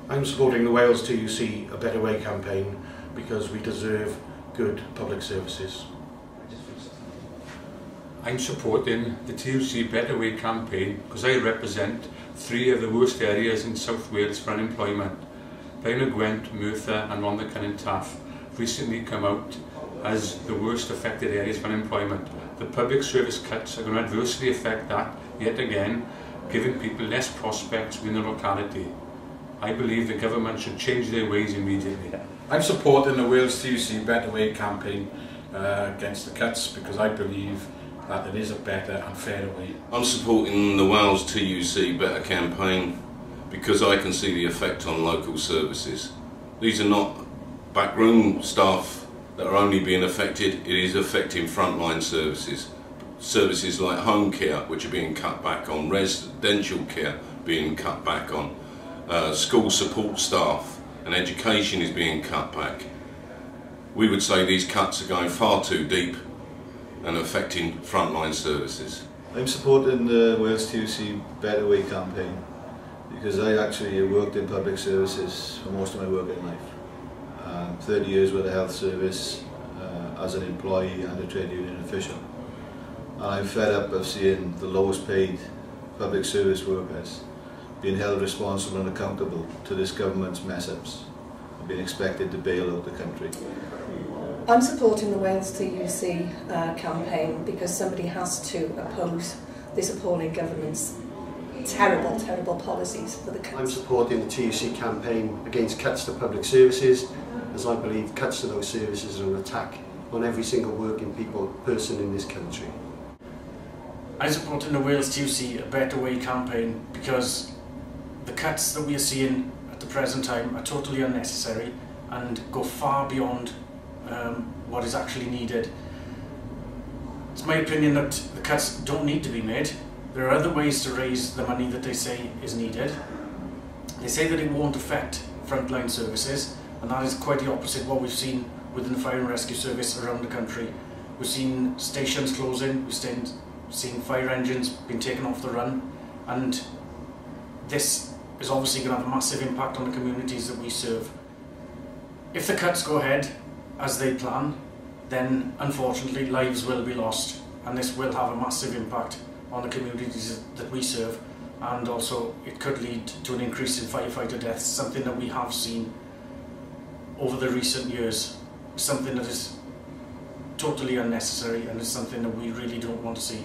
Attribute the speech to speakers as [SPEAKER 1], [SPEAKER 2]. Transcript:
[SPEAKER 1] I'm supporting the Wales TUC A Better Way campaign because we deserve good public services.
[SPEAKER 2] I'm supporting the TUC Better Way campaign because I represent 3 of the worst areas in South Wales for unemployment. Blaenau Gwent, Merthyr and Rhondda Cynon Taf recently come out as the worst affected areas for unemployment. The public service cuts are going to adversely affect that yet again, giving people less prospects within the locality. I believe the government should change their ways immediately.
[SPEAKER 3] I'm supporting the Wales TUC Better Way campaign against the cuts because I believe that it is a better and fairer way.
[SPEAKER 4] I'm supporting the Wales TUC Better campaign because I can see the effect on local services. These are not backroom staff that are only being affected, it is affecting frontline services. Services like home care, which are being cut back on, residential care being cut back on, school support staff and education is being cut back. We would say these cuts are going far too deep and affecting frontline services.
[SPEAKER 5] I'm supporting the Wales TUC Better Way campaign because I actually worked in public services for most of my working life. 30 years with the health service as an employee and a trade union official. And I'm fed up of seeing the lowest paid public service workers being held responsible and accountable to this government's mess-ups and being expected to bail out the country.
[SPEAKER 6] I'm supporting the Wales TUC campaign because somebody has to oppose this appalling government's terrible, terrible policies for the country.
[SPEAKER 7] I'm supporting the TUC campaign against cuts to public services, as I believe cuts to those services are an attack on every single working person in this country.
[SPEAKER 8] I'm supporting the Wales TUC A Better Way campaign because the cuts that we are seeing at the present time are totally unnecessary and go far beyond what is actually needed. It's my opinion that the cuts don't need to be made. There are other ways to raise the money that they say is needed. They say that it won't affect frontline services, and that is quite the opposite of what we've seen within the fire and rescue service around the country. We've seen stations closing, we've seen fire engines being taken off the run, and this is obviously going to have a massive impact on the communities that we serve. If the cuts go ahead as they plan, then unfortunately lives will be lost, and this will have a massive impact on the communities that we serve, and also it could lead to an increase in firefighter deaths, something that we have seen over the recent years, something that is totally unnecessary and is something that we really don't want to see.